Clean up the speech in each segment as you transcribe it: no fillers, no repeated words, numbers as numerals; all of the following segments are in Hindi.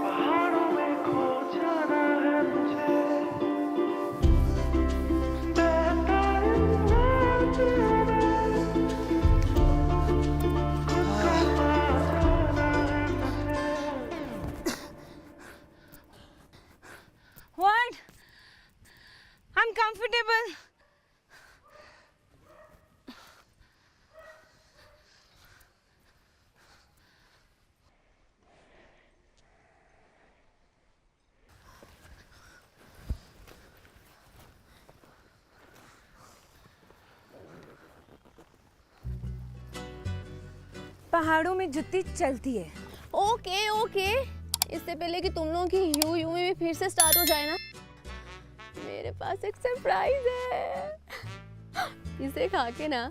पहाड़ों में खो जाना है मुझे, बहता हुआ में खुद को पा जाना है मुझे। What? I'm comfortable. पहाड़ों में जुत्ती चलती है। ओके ओके, इससे पहले कि तुम लोगों की यू यू में भी फिर से स्टार्ट हो जाए ना, मेरे पास एक सरप्राइज है। इसे खा के ना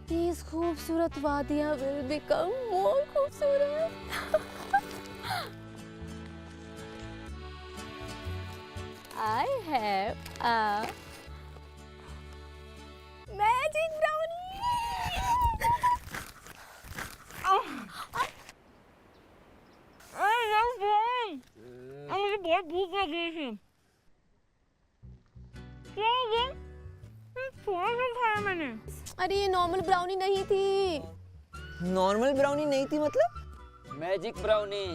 these खूबसूरत वादियां will become more खूबसूरत। I have a magic brownie। मुझे बहुत भूख लगी थी। क्या हो गया? थोड़ा सा खाया मैंने। अरे ये नॉर्मल ब्राउनी नहीं थी। नॉर्मल ब्राउनी नहीं थी मतलब? Magic brownie.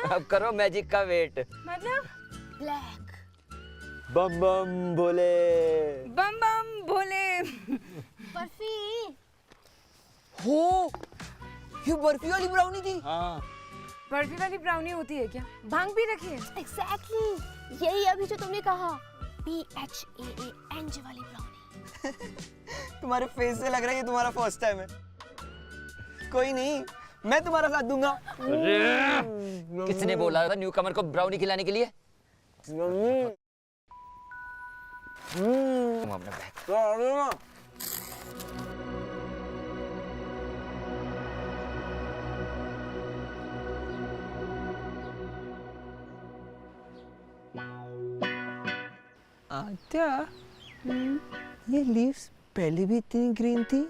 अब करो मैजिक का वेट। मतलब? ब्लैक। बम बम भोले। बम बम भोले। बर्फी। हो, ये बर्फी वाली ब्राउनी थी। हाँ। बर्फी वाली ब्राउनी होती है क्या? भांग भी रखी है? एग्जैक्टली, यही अभी जो तुमने कहा, BHAANG वाली ब्राउनी। तुम्हारे फेस से लग रहा है ये तुम्हारा फर्स्ट टाइम है। कोई नहीं, मैं तुम्हारा साथ दूंगा। किसने बोला था न्यू कमर को ब्राउनी खिलाने के लिए? तुम अपना बैग। आत्या, ये लीव्स पहले भी इतनी ग्रीन थी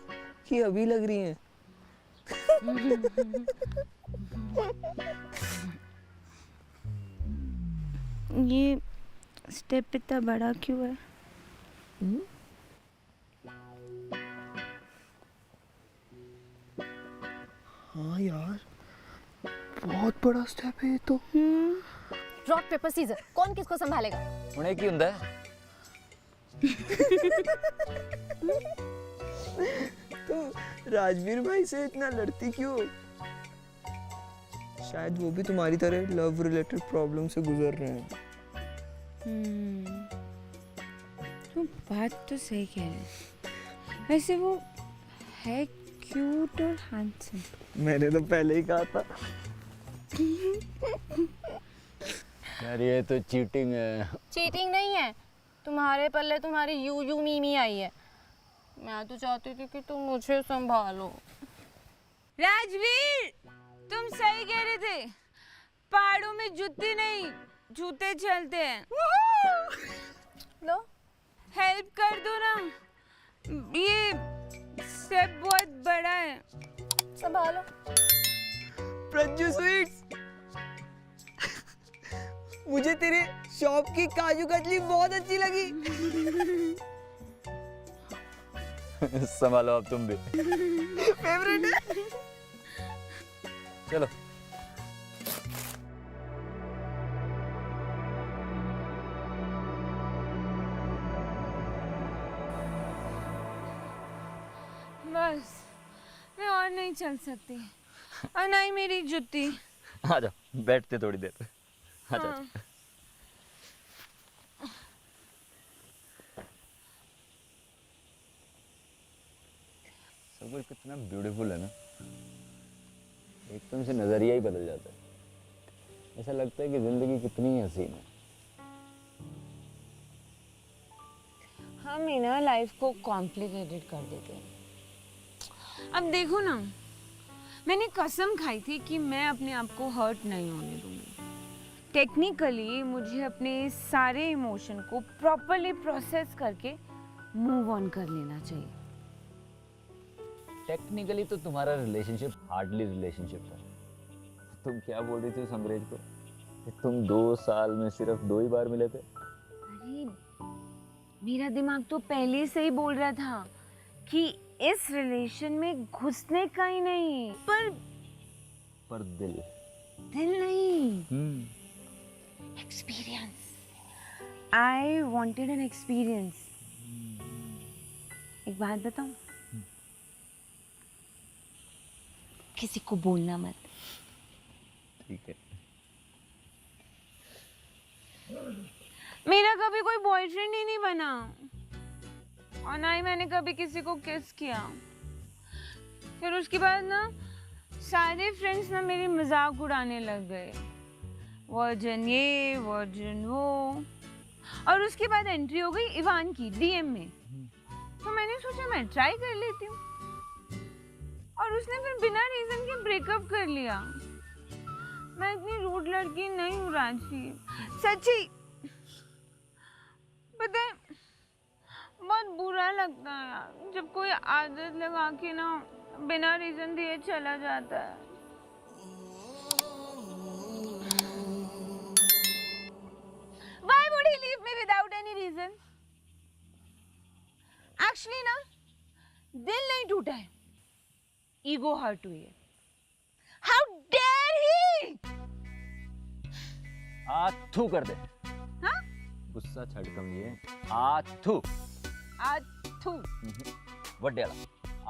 कि अभी लग रही हैं? ये स्टेप इतना बड़ा क्यों है? हाँ यार, बहुत बड़ा स्टेप है ये तो। रॉक पेपर सीजर, कौन किसको संभालेगा? उन्हें की हुंदा है? तो राजवीर भाई से इतना लड़ती क्यों? शायद वो भी तुम्हारी तरह लव रिलेटेड प्रॉब्लम से गुजर रहे हैं। तो बात तो सही कह रहे हैं। वैसे वो है क्यूट और हैंडसम। मैंने तो पहले ही कहा था। यार ये तो चीटिंग है। चीटिंग नहीं है, तुम्हारे पल्ले तुम्हारी यू यू मी आई है। मैं तो चाहती थी कि तुम मुझे संभालो। राजवीर, तुम सही कह रहे थे। पहाड़ों में जुत्ती नहीं, जूते चलते हैं। लो, हेल्प कर दो ना, ये स्टेप बहुत बड़ा है। संभालो। प्रज्जू स्वीट्स, मुझे तेरे शॉप की काजू कतली बहुत अच्छी लगी। संभालो अब तुम भी। फेवरेट है। चलो। बस, मैं और नहीं चल सकती, और ना ही मेरी जुत्ती। आ जाओ, बैठते थोड़ी देर। आ जाओ। हाँ। सब कुछ कितना ब्यूटीफुल है ना, एकदम से नजरिया ही बदल जाता है। ऐसा लगता है कि जिंदगी कितनी हसीन है। हम ही ना लाइफ को कॉम्प्लिकेटेड कर देते हैं। अब देखो ना, मैंने कसम खाई थी कि मैं अपने आप को हर्ट नहीं होने दूंगी। टेक्निकली मुझे अपने सारे इमोशन को प्रॉपरली प्रोसेस करके मूव ऑन कर लेना चाहिए। टेक्निकली तो तुम्हारा रिलेशनशिप हार्डली रिलेशनशिप है। तुम क्या बोल रही थी उस अंग्रेज को कि तुम 2 साल में सिर्फ 2 ही बार मिले थे? अरे मेरा दिमाग तो पहले से ही बोल रहा था कि इस रिलेशन में घुसने का ही नहीं, पर दिल। दिल नहीं, experience. I wanted an experience. एक बात बताऊं, किसी को बोलना मत। ठीक है। मेरा कभी कोई बॉयफ्रेंड ही नहीं बना और ना ही मैंने कभी किसी को किस किया। फिर उसके बाद ना सारे फ्रेंड्स ना मेरी मजाक उड़ाने लग गए, वर्जन ये वर्जन वो। और उसके बाद एंट्री हो गई इवान की डीएम में, तो मैंने सोचा मैं ट्राई कर लेती हूँ, और उसने फिर बिना रीजन के ब्रेकअप कर लिया। मैं इतनी रूड लड़की नहीं हूँ रांची, सच्ची। पता है बहुत बुरा लगता है यार जब कोई आदत लगा के ना बिना रीजन दिए चला जाता है। Why would he leave me without any reason? Actually ना दिल नहीं टूटा है, ईगो हर्ट हुई है। How dare he? आथू कर दे। हाँ? गुस्सा छड़ कमिए। आथू। आथू। वड्डेला।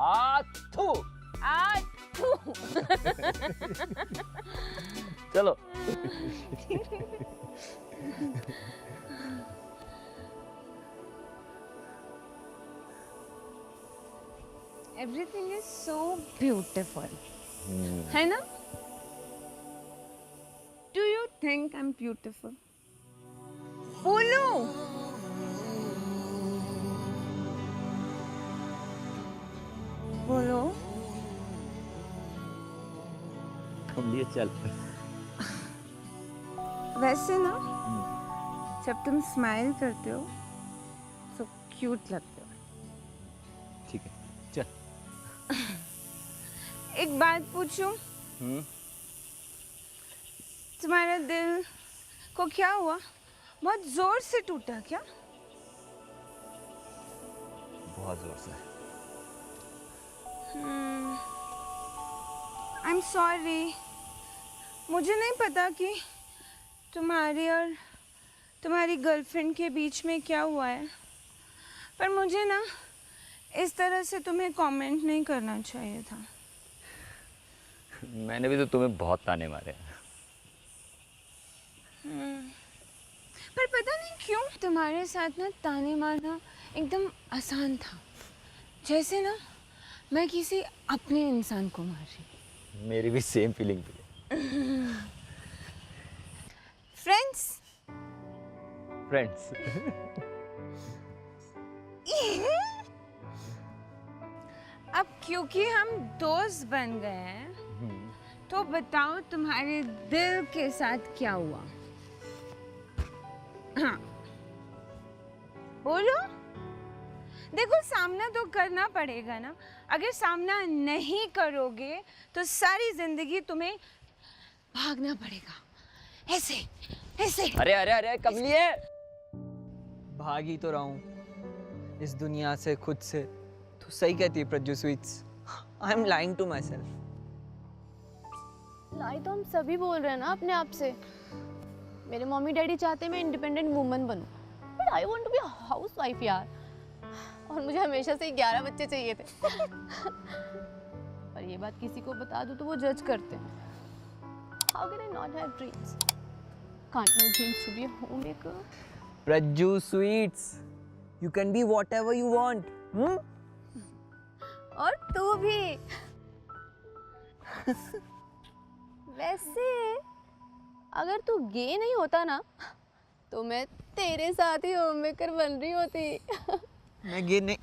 आथू। आथू। चलो। Everything is so beautiful, है ना? Do you think I'm beautiful? बोलो। बोलो। कमलिए चल। वैसे ना जब तुम स्माइल करते हो तो क्यूट लगते हो। ठीक है चल। एक बात पूछूं, तुम्हारा दिल को क्या हुआ? बहुत जोर से टूटा क्या? बहुत जोर से। आई एम सॉरी, मुझे नहीं पता कि तुम्हारी और तुम्हारी गर्लफ्रेंड के बीच में क्या हुआ है, पर मुझे ना इस तरह से तुम्हें कमेंट नहीं करना चाहिए था। मैंने भी तो तुम्हें बहुत ताने मारे। पर पता नहीं क्यों तुम्हारे साथ ना ताने मारना एकदम आसान था, जैसे ना मैं किसी अपने इंसान को मार रही। मेरी भी सेम फीलिंग थी। फ्रेंड्स। फ्रेंड्स। अब क्योंकि हम दोस्त बन गए हैं, तो बताओ तुम्हारे दिल के साथ क्या हुआ? हाँ बोलो। देखो सामना तो करना पड़ेगा ना, अगर सामना नहीं करोगे तो सारी जिंदगी तुम्हें भागना पड़ेगा, ऐसे ऐसे। अरे अरे अरे कमलिए। भाग ही तो रहा हूँ इस दुनिया से, खुद से। तो सही कहती है Prajju sweets, I am lying to myself. Lie तो हम सभी बोल रहे हैं ना अपने आप से। मेरे मम्मी डैडी चाहते हैं मैं इंडिपेंडेंट वुमन बनूं, but I want to be a housewife यार। और मुझे हमेशा से 11 बच्चे चाहिए थे। पर ये बात किसी को बता दूं तो वो जज करते हैं। How can I not have dreams? Can't my dreams to be a homemaker? Prajju sweets, you can be whatever you want. और तू भी। वैसे अगर तू गे नहीं होता ना तो मैं तेरे साथ ही होममेकर बन रही होती। मैं गे नहीं।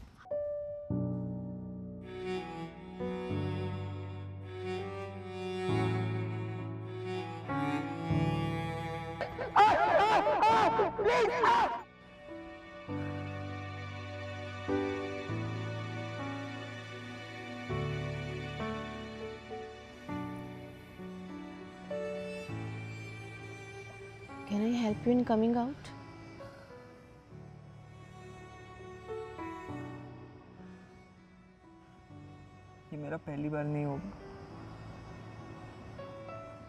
Can I help you in coming out? ये मेरा पहली बार नहीं होगा।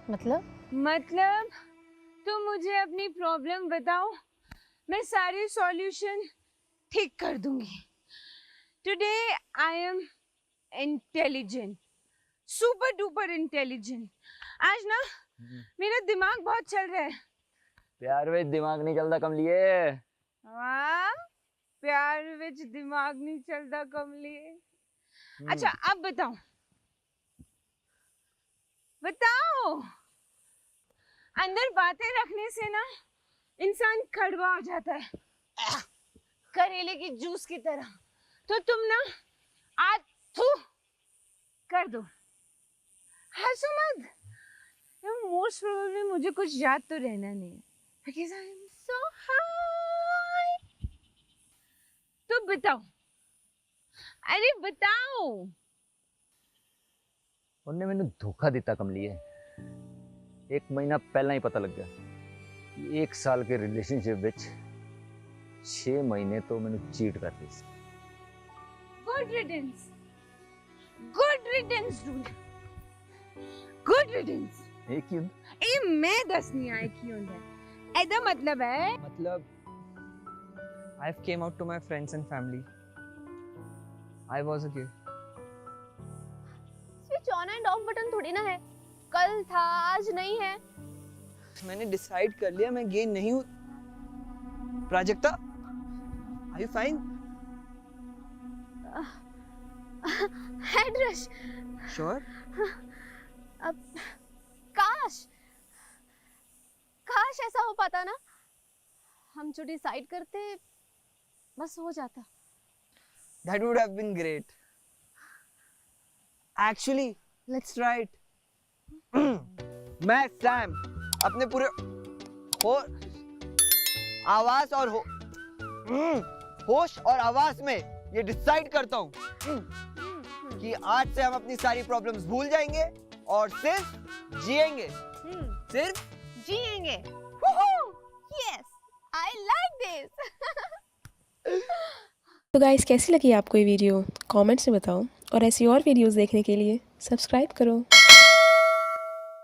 मतलब तुम मुझे अपनी प्रॉब्लम बताओ, मैं सारे सॉल्यूशन ठीक कर दूंगी। Today I am intelligent, super duper intelligent. आज ना मेरा दिमाग बहुत चल रहा है। प्यार में दिमाग नहीं चलता कमलिए। वाह, प्यार विच दिमाग नहीं चलता कमलिए। अच्छा अब बताओ बताओ, अंदर बातें रखने से ना इंसान कड़वा हो जाता है, करेले की जूस की तरह। तो तुम ना आज थू कर दो, हंसो मत। मोस्ट प्रोबेबली मुझे कुछ याद तो रहना नहीं है, because I am so high। तो बताओ, अरे बताओ। ਉਹਨੇ ਮੈਨੂੰ धोखा ਦਿੱਤਾ कमलिए। 1 महीना पहला ही पता लग गया कि 1 साल के रिलेशनशिप विच 6 महीने तो मैंने चीट कर दी सी। Good riddance, good riddance dude, good riddance. ਇਹ ਕੀ ਹੁੰਦਾ? ਇਹ ਮੈਂ ਦੱਸਣੀ ਆਇਆ ਕੀ ਹੁੰਦਾ ਹੈ। ਇਹਦਾ ਮਤਲਬ ਹੈ मतलब I came out to my friends and family. I was a gay. Switch on end off button थोड़ी ना है, कल था आज नहीं है। मैंने डिसाइड कर लिया मैं गे नहीं हूँ। Prajakta, are you fine? Head rush. Sure? अब काश काश ऐसा हो पाता ना, हम जो डिसाइड करते बस हो जाता। That would have been great. Actually, let's try it. मैं सैम अपने पूरे आवाज और होश और आवाज में ये डिसाइड करता हूँ कि आज से हम अपनी सारी प्रॉब्लम्स भूल जाएंगे और सिर्फ जिएंगे, सिर्फ जिएंगे। Yes, I like this. तो गाइस कैसी लगी आपको ये वीडियो कमेंट्स में बताओ और ऐसी और वीडियोस देखने के लिए सब्सक्राइब करो।